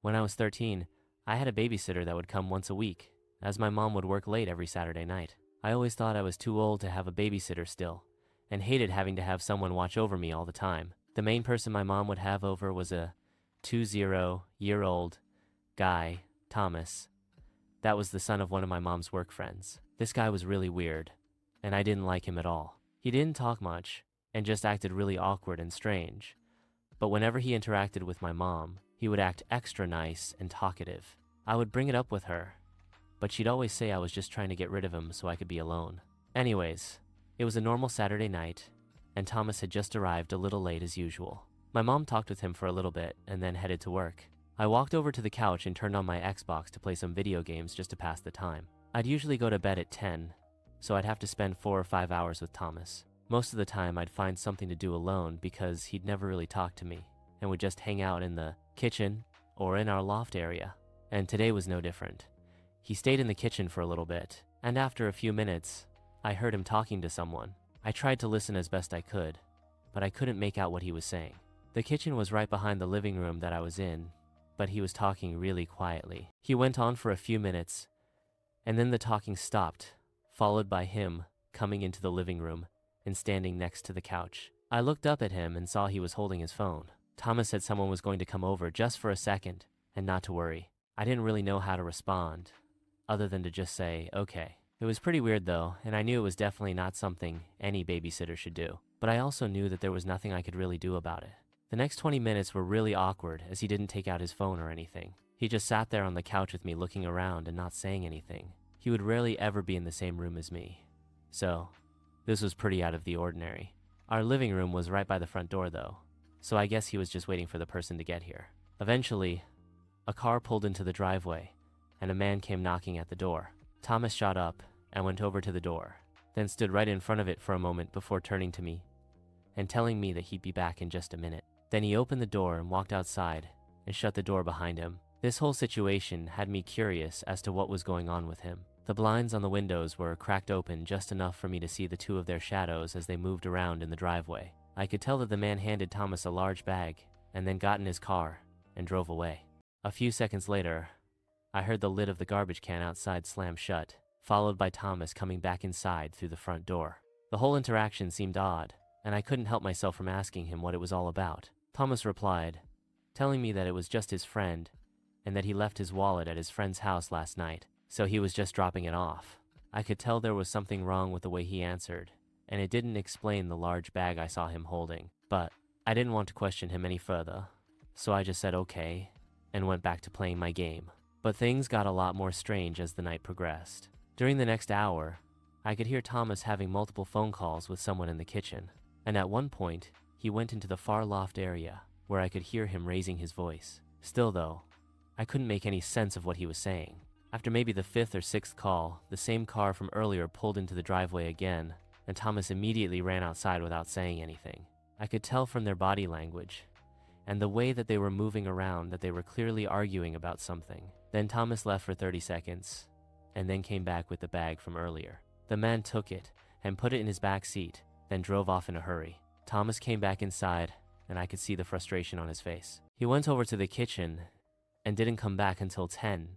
When I was 13, I had a babysitter that would come once a week, as my mom would work late every Saturday night. I always thought I was too old to have a babysitter still, and hated having to have someone watch over me all the time. The main person my mom would have over was a 20-year-old guy, Thomas. That was the son of one of my mom's work friends. This guy was really weird, and I didn't like him at all. He didn't talk much, and just acted really awkward and strange. But whenever he interacted with my mom, he would act extra nice and talkative. I would bring it up with her, but she'd always say I was just trying to get rid of him so I could be alone. Anyways, it was a normal Saturday night, and Thomas had just arrived a little late as usual. My mom talked with him for a little bit and then headed to work. I walked over to the couch and turned on my Xbox to play some video games just to pass the time. I'd usually go to bed at 10, so I'd have to spend 4 or 5 hours with Thomas. Most of the time I'd find something to do alone because he'd never really talk to me and would just hang out in the kitchen or in our loft area. And today was no different. He stayed in the kitchen for a little bit, and after a few minutes, I heard him talking to someone. I tried to listen as best I could, but I couldn't make out what he was saying. The kitchen was right behind the living room that I was in, but he was talking really quietly. He went on for a few minutes, and then the talking stopped, followed by him coming into the living room and standing next to the couch. I looked up at him and saw he was holding his phone. Thomas said someone was going to come over just for a second, and not to worry. I didn't really know how to respond, other than to just say, okay. It was pretty weird though, and I knew it was definitely not something any babysitter should do. But I also knew that there was nothing I could really do about it. The next 20 minutes were really awkward as he didn't take out his phone or anything. He just sat there on the couch with me looking around and not saying anything. He would rarely ever be in the same room as me. So, this was pretty out of the ordinary. Our living room was right by the front door though, so I guess he was just waiting for the person to get here. Eventually, a car pulled into the driveway, and a man came knocking at the door. Thomas shot up and went over to the door, then stood right in front of it for a moment before turning to me and telling me that he'd be back in just a minute. Then he opened the door and walked outside and shut the door behind him. This whole situation had me curious as to what was going on with him. The blinds on the windows were cracked open just enough for me to see the two of their shadows as they moved around in the driveway. I could tell that the man handed Thomas a large bag and then got in his car and drove away. A few seconds later, I heard the lid of the garbage can outside slam shut, followed by Thomas coming back inside through the front door. The whole interaction seemed odd, and I couldn't help myself from asking him what it was all about. Thomas replied, telling me that it was just his friend, and that he left his wallet at his friend's house last night, so he was just dropping it off. I could tell there was something wrong with the way he answered, and it didn't explain the large bag I saw him holding, but I didn't want to question him any further, so I just said okay, and went back to playing my game. But things got a lot more strange as the night progressed. During the next hour, I could hear Thomas having multiple phone calls with someone in the kitchen, and at one point, he went into the far loft area, where I could hear him raising his voice. Still though, I couldn't make any sense of what he was saying. After maybe the 5th or 6th call, the same car from earlier pulled into the driveway again, and Thomas immediately ran outside without saying anything. I could tell from their body language, and the way that they were moving around that they were clearly arguing about something. Then Thomas left for 30 seconds, and then came back with the bag from earlier. The man took it and put it in his back seat, then drove off in a hurry. Thomas came back inside, and I could see the frustration on his face. He went over to the kitchen and didn't come back until 10,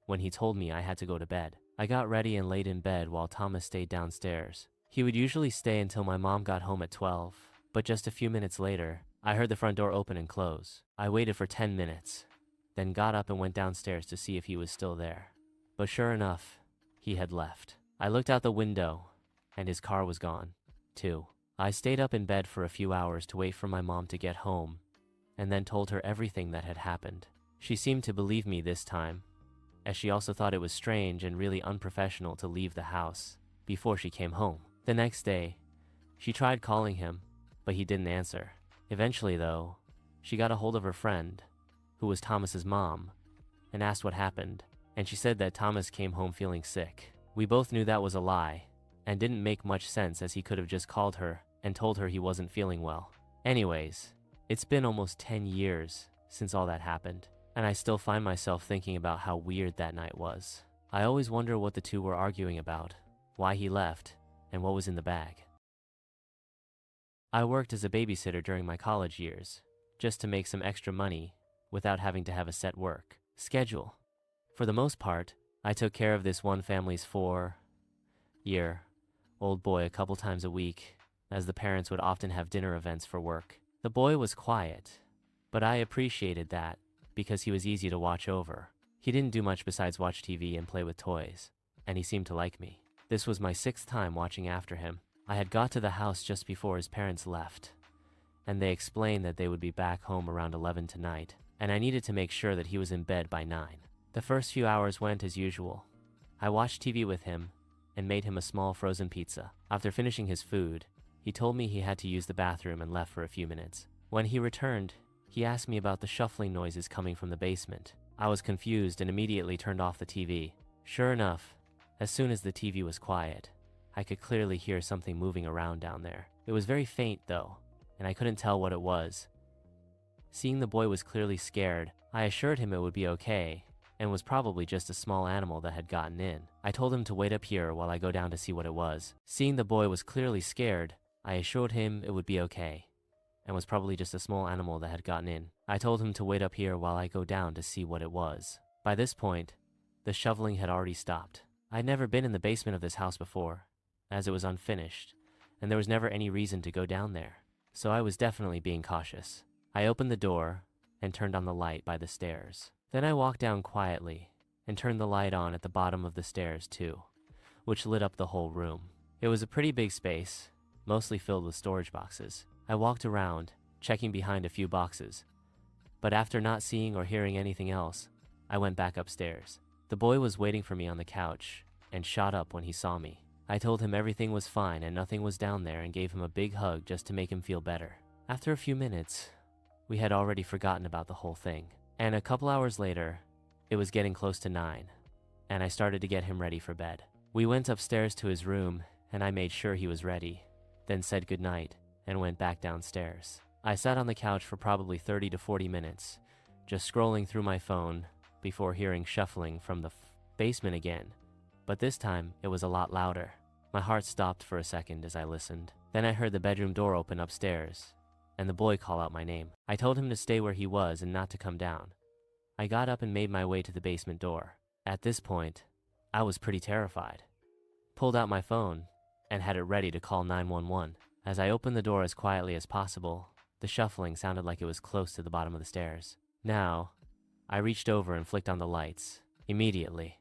when he told me I had to go to bed. I got ready and laid in bed while Thomas stayed downstairs. He would usually stay until my mom got home at 12, but just a few minutes later, I heard the front door open and close. I waited for 10 minutes, then got up and went downstairs to see if he was still there. But sure enough, he had left. I looked out the window, and his car was gone, too. I stayed up in bed for a few hours to wait for my mom to get home, and then told her everything that had happened. She seemed to believe me this time, as she also thought it was strange and really unprofessional to leave the house before she came home. The next day, she tried calling him, but he didn't answer. Eventually though, she got a hold of her friend, who was Thomas's mom, and asked what happened, and she said that Thomas came home feeling sick. We both knew that was a lie, and didn't make much sense as he could have just called her and told her he wasn't feeling well. Anyways, it's been almost 10 years since all that happened, and I still find myself thinking about how weird that night was. I always wonder what the two were arguing about, why he left, and what was in the bag. I worked as a babysitter during my college years, just to make some extra money without having to have a set work schedule. For the most part, I took care of this one family's 4-year-old boy a couple times a week, as the parents would often have dinner events for work. The boy was quiet, but I appreciated that because he was easy to watch over. He didn't do much besides watch TV and play with toys, and he seemed to like me. This was my 6th time watching after him. I had got to the house just before his parents left, and they explained that they would be back home around 11 tonight, and I needed to make sure that he was in bed by 9. The first few hours went as usual. I watched TV with him and made him a small frozen pizza. After finishing his food, he told me he had to use the bathroom and left for a few minutes. When he returned, he asked me about the shuffling noises coming from the basement. I was confused and immediately turned off the TV. Sure enough, as soon as the TV was quiet, I could clearly hear something moving around down there. It was very faint though, and I couldn't tell what it was. Seeing the boy was clearly scared, I assured him it would be okay, and was probably just a small animal that had gotten in. I told him to wait up here while I go down to see what it was. Seeing the boy was clearly scared, I assured him it would be okay, and was probably just a small animal that had gotten in. I told him to wait up here while I go down to see what it was. By this point, the shoveling had already stopped. I'd never been in the basement of this house before, as it was unfinished, and there was never any reason to go down there. So I was definitely being cautious. I opened the door and turned on the light by the stairs. Then I walked down quietly and turned the light on at the bottom of the stairs too, which lit up the whole room. It was a pretty big space, mostly filled with storage boxes. I walked around, checking behind a few boxes, but after not seeing or hearing anything else, I went back upstairs. The boy was waiting for me on the couch and shot up when he saw me. I told him everything was fine and nothing was down there and gave him a big hug just to make him feel better. After a few minutes, we had already forgotten about the whole thing. And a couple hours later, it was getting close to 9, and I started to get him ready for bed. We went upstairs to his room, and I made sure he was ready, then said goodnight, and went back downstairs. I sat on the couch for probably 30 to 40 minutes, just scrolling through my phone before hearing shuffling from the basement again, but this time it was a lot louder. My heart stopped for a second as I listened. Then I heard the bedroom door open upstairs, and the boy call out my name. I told him to stay where he was and not to come down. I got up and made my way to the basement door. At this point, I was pretty terrified. Pulled out my phone and had it ready to call 911. As I opened the door as quietly as possible, the shuffling sounded like it was close to the bottom of the stairs. Now, I reached over and flicked on the lights. Immediately,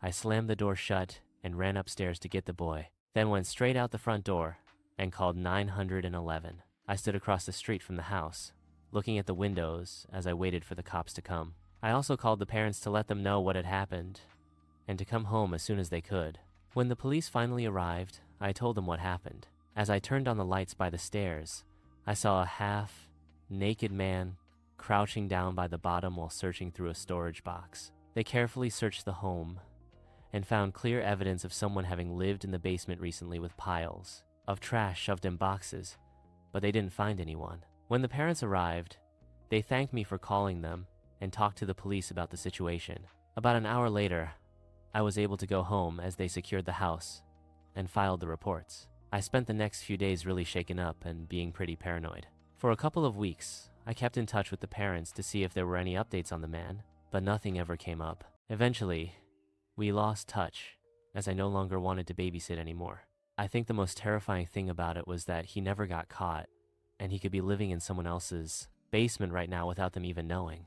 I slammed the door shut and ran upstairs to get the boy, then went straight out the front door and called 911. I stood across the street from the house, looking at the windows as I waited for the cops to come. I also called the parents to let them know what had happened and to come home as soon as they could. When the police finally arrived, I told them what happened. As I turned on the lights by the stairs, I saw a half-naked man crouching down by the bottom while searching through a storage box. They carefully searched the home and found clear evidence of someone having lived in the basement recently with piles of trash shoved in boxes, but they didn't find anyone. When the parents arrived, they thanked me for calling them and talked to the police about the situation. About an hour later, I was able to go home as they secured the house and filed the reports. I spent the next few days really shaken up and being pretty paranoid. For a couple of weeks, I kept in touch with the parents to see if there were any updates on the man, but nothing ever came up. Eventually, we lost touch as I no longer wanted to babysit anymore. I think the most terrifying thing about it was that he never got caught, and he could be living in someone else's basement right now without them even knowing.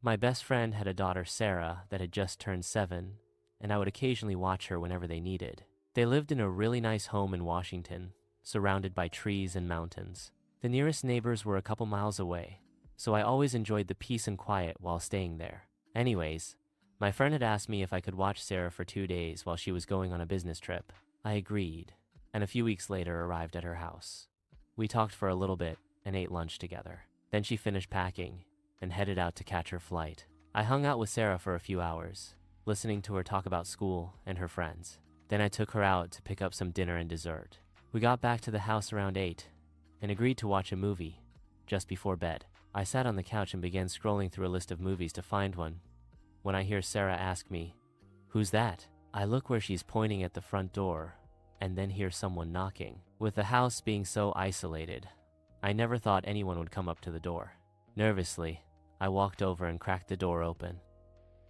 My best friend had a daughter, Sarah, that had just turned 7, and I would occasionally watch her whenever they needed. They lived in a really nice home in Washington, surrounded by trees and mountains. The nearest neighbors were a couple miles away, so I always enjoyed the peace and quiet while staying there. Anyways, my friend had asked me if I could watch Sarah for 2 days while she was going on a business trip. I agreed, and a few weeks later arrived at her house. We talked for a little bit and ate lunch together. Then she finished packing and headed out to catch her flight. I hung out with Sarah for a few hours, listening to her talk about school and her friends. Then I took her out to pick up some dinner and dessert. We got back to the house around 8 and agreed to watch a movie just before bed. I sat on the couch and began scrolling through a list of movies to find one when I hear Sarah ask me, "Who's that?" I look where she's pointing at the front door and then hear someone knocking. With the house being so isolated, I never thought anyone would come up to the door. Nervously, I walked over and cracked the door open.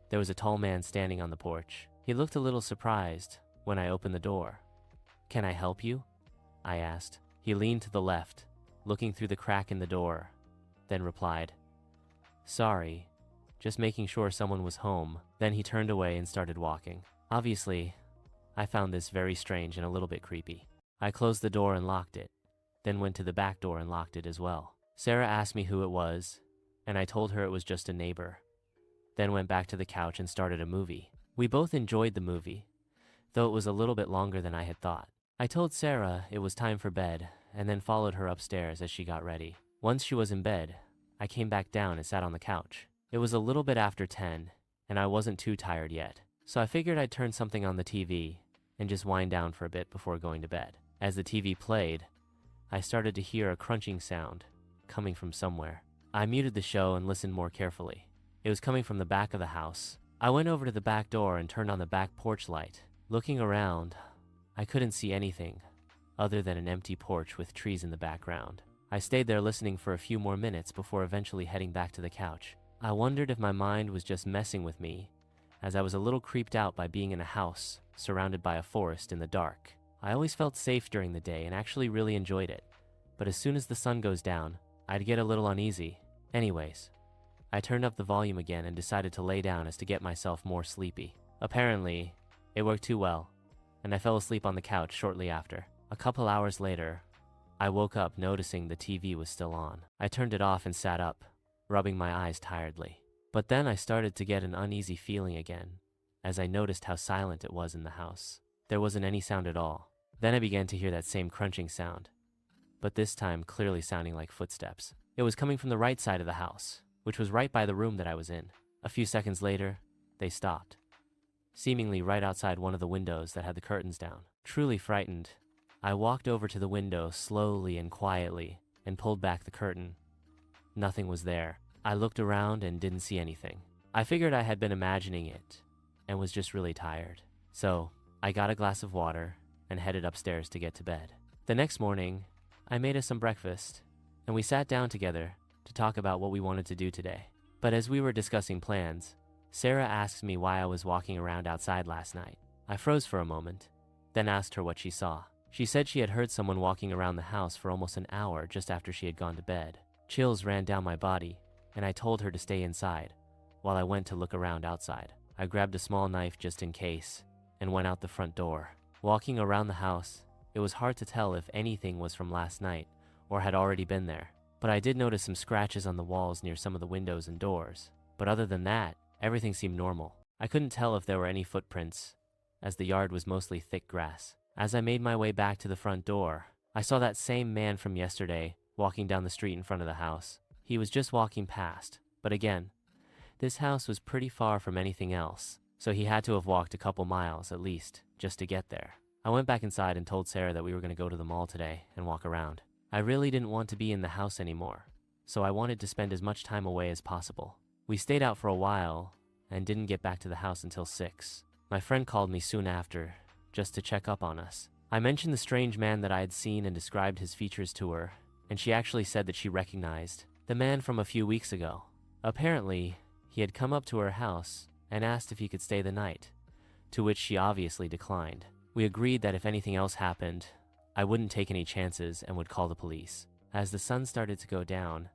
There was a tall man standing on the porch. He looked a little surprised when I opened the door. "Can I help you?" I asked. He leaned to the left, looking through the crack in the door, then replied, "Sorry, just making sure someone was home." Then he turned away and started walking. Obviously, I found this very strange and a little bit creepy. I closed the door and locked it, then went to the back door and locked it as well. Sarah asked me who it was, and I told her it was just a neighbor. Then went back to the couch and started a movie. We both enjoyed the movie, though it was a little bit longer than I had thought. I told Sarah it was time for bed, and then followed her upstairs as she got ready. Once she was in bed, I came back down and sat on the couch. It was a little bit after 10, and I wasn't too tired yet, so I figured I'd turn something on the TV and just wind down for a bit before going to bed. As the TV played, I started to hear a crunching sound coming from somewhere. I muted the show and listened more carefully. It was coming from the back of the house. I went over to the back door and turned on the back porch light. Looking around, I couldn't see anything other than an empty porch with trees in the background. I stayed there listening for a few more minutes before eventually heading back to the couch. I wondered if my mind was just messing with me, as I was a little creeped out by being in a house surrounded by a forest in the dark. I always felt safe during the day and actually really enjoyed it, but as soon as the sun goes down, I'd get a little uneasy. Anyways, I turned up the volume again and decided to lay down as to get myself more sleepy. Apparently, it worked too well, and I fell asleep on the couch shortly after. A couple hours later, I woke up noticing the TV was still on. I turned it off and sat up, rubbing my eyes tiredly. But then I started to get an uneasy feeling again, as I noticed how silent it was in the house. There wasn't any sound at all. Then I began to hear that same crunching sound, but this time clearly sounding like footsteps. It was coming from the right side of the house, which was right by the room that I was in. A few seconds later, they stopped, seemingly right outside one of the windows that had the curtains down. Truly frightened, I walked over to the window slowly and quietly and pulled back the curtain. Nothing was there. I looked around and didn't see anything. I figured I had been imagining it and was just really tired. So I got a glass of water and headed upstairs to get to bed. The next morning, I made us some breakfast and we sat down together to talk about what we wanted to do today. But as we were discussing plans, Sarah asked me why I was walking around outside last night. I froze for a moment, then asked her what she saw. She said she had heard someone walking around the house for almost an hour just after she had gone to bed. Chills ran down my body, and I told her to stay inside while I went to look around outside. I grabbed a small knife just in case and went out the front door. Walking around the house, it was hard to tell if anything was from last night or had already been there, but I did notice some scratches on the walls near some of the windows and doors. But other than that, everything seemed normal. I couldn't tell if there were any footprints, as the yard was mostly thick grass. As I made my way back to the front door, I saw that same man from yesterday walking down the street in front of the house. He was just walking past, but again, this house was pretty far from anything else, so he had to have walked a couple miles at least just to get there. I went back inside and told Sarah that we were going to go to the mall today and walk around. I really didn't want to be in the house anymore, so I wanted to spend as much time away as possible. We stayed out for a while and didn't get back to the house until 6. My friend called me soon after just to check up on us. I mentioned the strange man that I had seen and described his features to her, and she actually said that she recognized the man from a few weeks ago. Apparently, he had come up to her house and asked if he could stay the night, to which she obviously declined. We agreed that if anything else happened, I wouldn't take any chances and would call the police. As the sun started to go down,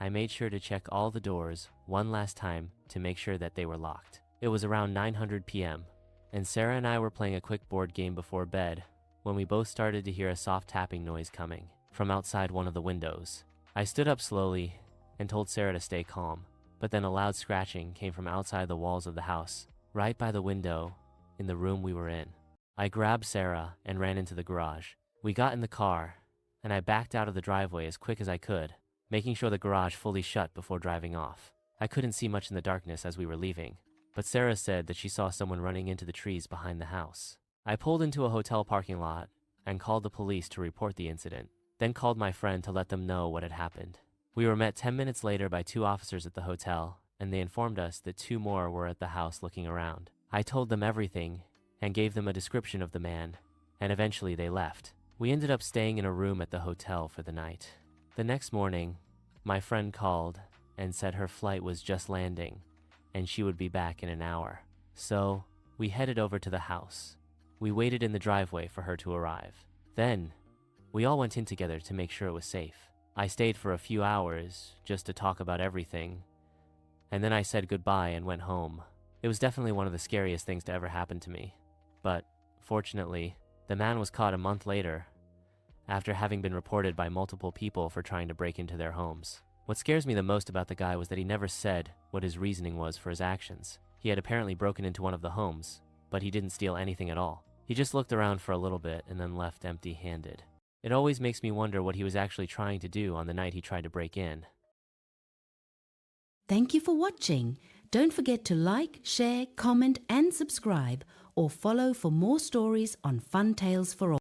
I made sure to check all the doors one last time to make sure that they were locked. It was around 9:00 p.m., and Sarah and I were playing a quick board game before bed when we both started to hear a soft tapping noise coming from outside one of the windows. I stood up slowly and told Sarah to stay calm, but then a loud scratching came from outside the walls of the house, right by the window in the room we were in. I grabbed Sarah and ran into the garage. We got in the car, and I backed out of the driveway as quick as I could, making sure the garage fully shut before driving off. I couldn't see much in the darkness as we were leaving, but Sarah said that she saw someone running into the trees behind the house. I pulled into a hotel parking lot and called the police to report the incident, then called my friend to let them know what had happened. We were met 10 minutes later by 2 officers at the hotel, and they informed us that 2 more were at the house looking around. I told them everything and gave them a description of the man, and eventually they left. We ended up staying in a room at the hotel for the night. The next morning, my friend called and said her flight was just landing and she would be back in an hour. So, we headed over to the house. We waited in the driveway for her to arrive. Then, we all went in together to make sure it was safe. I stayed for a few hours just to talk about everything, and then I said goodbye and went home. It was definitely one of the scariest things to ever happen to me. But, fortunately, the man was caught a month later, after having been reported by multiple people for trying to break into their homes. What scares me the most about the guy was that he never said what his reasoning was for his actions. He had apparently broken into one of the homes, but he didn't steal anything at all. He just looked around for a little bit and then left empty-handed. It always makes me wonder what he was actually trying to do on the night he tried to break in. Thank you for watching. Don't forget to like, share, comment and subscribe, or follow for more stories on Fun Tales for All.